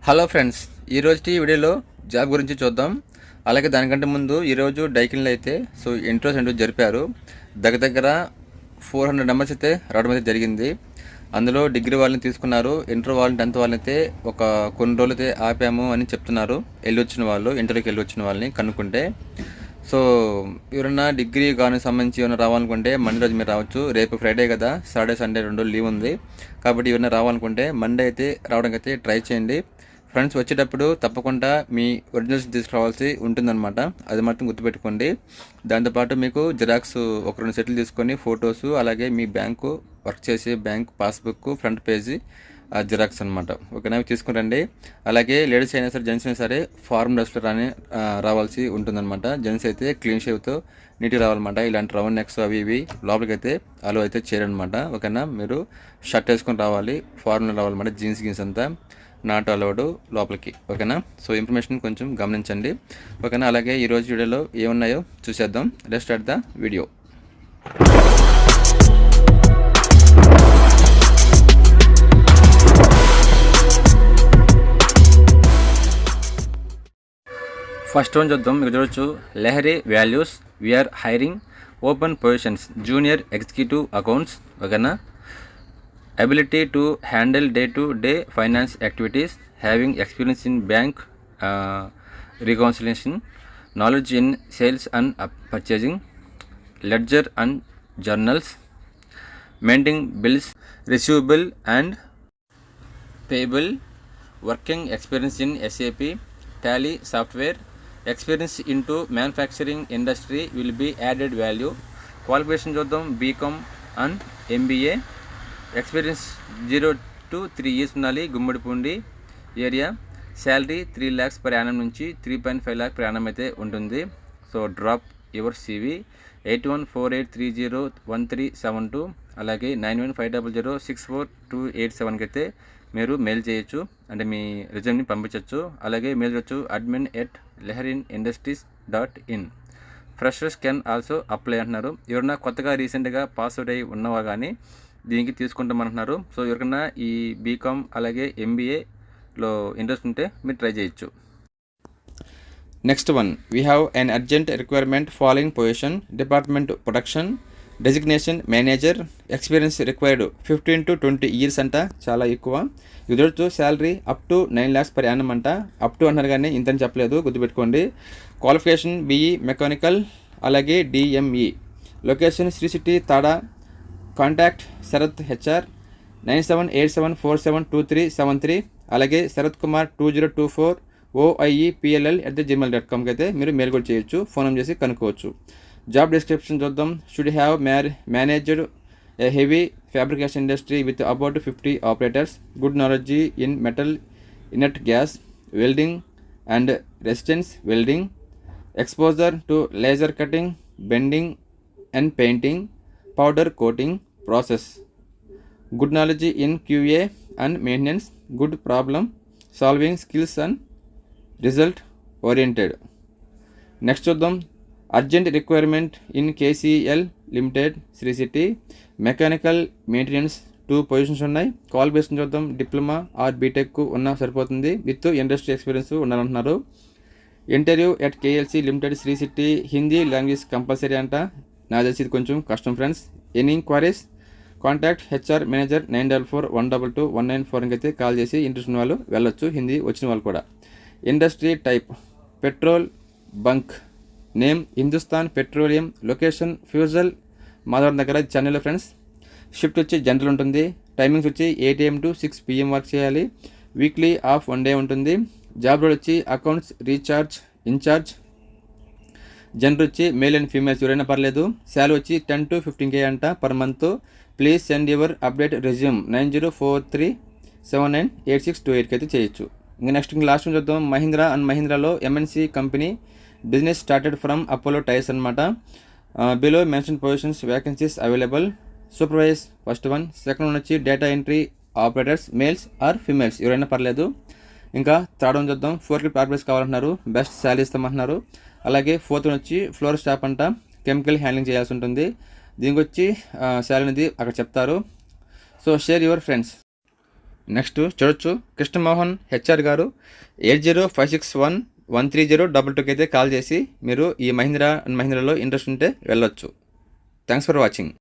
Hello friends, ఈరోజు వీడియోలో job గురించి చూద్దాం. అలాగే దానికంటే ముందు ఈరోజు డైకిన్లో అయితే ఇంటర్వ్యూస్ జరిపారు. దగ్గర 400 నెంబర్స్ అయితే రావడం అయితే జరిగింది. అందులో డిగ్రీ వాళ్ళని తీసుకున్నారు. ఇంటర్ వాళ్ళని 10th వాళ్ళని అయితే కొన్ని రోజులు అయితే ఆపాము అని చెప్తున్నారు. ఇంటర్వ్యూకి వెళ్ళి వచ్చిన వాళ్ళని కనుక్కుంటే. ఎవరైనా డిగ్రీ కానీ సంబంధించి ఏమైనా రావాలనుకుంటే మండే రోజు మీరు రావచ్చు. రేపు ఫ్రైడే కదా, సాటర్డే సండే 2 రోజులు లీవ్ ఉంది. కాబట్టి ఎవరైనా రావాలనుకుంటే మండే అయితే రావడానికి అయితే ట్రై చేయండి. ఫ్రెండ్స్, వచ్చేటప్పుడు తప్పకుండా మీ ఒరిజినల్స్ తీసుకురావాల్సి ఉంటుందన్నమాట. అది మాత్రం గుర్తుపెట్టుకోండి. దాంతోపాటు మీకు జిరాక్స్ 1-2 సెట్లు తీసుకొని ఫొటోస్, అలాగే మీ బ్యాంకు వర్క్ చేసే bank passbook front page xerox అనమాట. ఓకేనా, తీసుకురండి. అలాగే లేడీస్ అయినా సరే జెంట్స్ అయినా సరే ఫార్మ్ డ్రెస్లో రావాల్సి ఉంటుందన్నమాట. జెంట్స్ అయితే క్లీన్ షేవ్తో నీట్గా రావాలన్నమాట. ఇలాంటి రౌండ్ నెక్స్ అవి ఇవి లోపలికి అయితే అలో అయితే చేయరనమాట. ఓకేనా, మీరు షర్ట్ వేసుకొని రావాలి, ఫార్మ్లో రావాలన్నమాట. జీన్స్ అంతా నాట్ అలౌడ్ లోపలికి. ఓకేనా, ఇన్ఫర్మేషన్ కొంచెం గమనించండి. ఓకేనా, అలాగే ఈరోజు వీడియోలో ఏమున్నాయో చూసేద్దాం. Let's start the video. First one చూద్దాం. మీకు చూడొచ్చు, Lahari values we are hiring open positions junior executive accounts. ఓకేనా, ability to handle day-to-day finance activities, having experience in bank reconciliation, knowledge in sales and purchasing, ledger and journals, maintaining bills receivable and payable, working experience in SAP, Tally software, experience into manufacturing industry will be added value. Qualification చూద్దాం, BCom and MBA. Experience 0 to 3 years ఉండాలి. గుమ్మడిపూండి area. Salary 3 lakhs per annum నుంచి 3.5 lakh per annum అయితే ఉంటుంది. Drop your CV 8148301372, అలాగే 9150064287కి అయితే మీరు mail చేయొచ్చు, అంటే మీ రిజ్యూమ్ని పంపించవచ్చు. అలాగే మెయిల్ చేయొచ్చు admin@lehrinindustries.in. Freshers can also apply అంటున్నారు. ఎవరైనా కొత్తగా రీసెంట్గా పాస్ అవుట్ అయ్యి ఉన్నవా కానీ దీనికి తీసుకుంటామంటున్నారు. ఎవరికైనా ఈ బీకామ్ అలాగే MBAలో ఇంట్రెస్ట్ ఉంటే మీరు ట్రై చేయొచ్చు. Next one, we have an urgent requirement following position, department production, designation manager, experience required 15 to 20 years అంట, చాలా ఎక్కువ. ఇదొచ్చు salary up to 9 lakhs per annum అంట. అప్ టు అన్నారు కానీ ఇంతని చెప్పలేదు, గుర్తుపెట్టుకోండి. క్వాలిఫికేషన్ BE మెకానికల్, అలాగే DME. Location Sri City Tada. Contact Sharath HR 9787472373, అలాగే శరత్ కుమార్ 2024 OIEPLL@gmail.comకి అయితే మీరు మెయిల్ కూడా చేయొచ్చు, ఫోన్ చేసి కనుక్కోవచ్చు. జాబ్ డిస్క్రిప్షన్ చూద్దాం. Should have managed A heavy fabrication industry with about 50 operators, good knowledge in metal, inert gas, welding and resistance welding, exposure to laser cutting, bending and painting, powder coating process, good knowledge in QA and maintenance, good problem solving skills and result oriented. Next చూద్దాం, urgent requirement in KCL Limited Sri City, mechanical maintenance 2 positions ఉన్నాయి. Qualification చూద్దాం, diploma or BTech ఉన్నా సరిపోతుంది, with industry experience ఉండాలంటున్నారు. Interview at KLC Limited Sri City, Hindi language compulsory అంట. నాకు తెలిసి ఇది కొంచెం కష్టం friends. Any inquiries contact HR manager 94412219 అయితే కాల్ చేసి ఇంట్రెస్ట్ ఉన్న వాళ్ళు వెళ్ళొచ్చు, హిందీ వచ్చిన వాళ్ళు కూడా. Industry type petrol bunk, name Hindustan petroleum, location Puzhal Madhavaram దగ్గర, చెన్నైలో ఫ్రెండ్స్. షిఫ్ట్ వచ్చి జనరల్ ఉంటుంది. టైమింగ్స్ వచ్చి 8 AM to 6 PM వర్క్ చేయాలి. వీక్లీ ఆఫ్ 1 day ఉంటుంది. జాబ్ రోల్ వచ్చి అకౌంట్స్ రీఛార్జ్ ఇన్ఛార్జ్. జనరల్ వచ్చి మేల్ అండ్ ఫీమేల్స్ ఎవరైనా పర్లేదు. శాలరీ వచ్చి 10 to 15K అంట per month. Please send your update resume 9043798628కి అయితే చేయొచ్చు. ఇంకా నెక్స్ట్ లాస్ట్ చూద్దాం. Mahindra and మహీంద్రాలో MNC company, business started from Apollo tyres అనమాట. Below mention positions vacancies available. Supervise first one. Second one వచ్చి data entry operators, males or females ఎవరైనా పర్లేదు. ఇంకా థర్డ్ వన్ చూద్దాం. 4 ఆపరేటర్స్ కావాలంటున్నారు, బెస్ట్ శాలరీ ఇస్తామంటున్నారు. అలాగే ఫోర్త్ వన్ వచ్చి ఫ్లోర్ స్టాఫ్ అంట, కెమికల్ హ్యాండ్లింగ్ చేయాల్సి ఉంటుంది. దీనికి వచ్చి శాలరీ అనేది అక్కడ చెప్తారు. Share your friends. నెక్స్ట్ చూడొచ్చు కృష్ణమోహన్ హెచ్ఆర్ గారు 8056113022కి అయితే కాల్ చేసి మీరు ఈ మహీంద్రాలో ఇంట్రెస్ట్ ఉంటే వెళ్ళొచ్చు. Thanks for watching.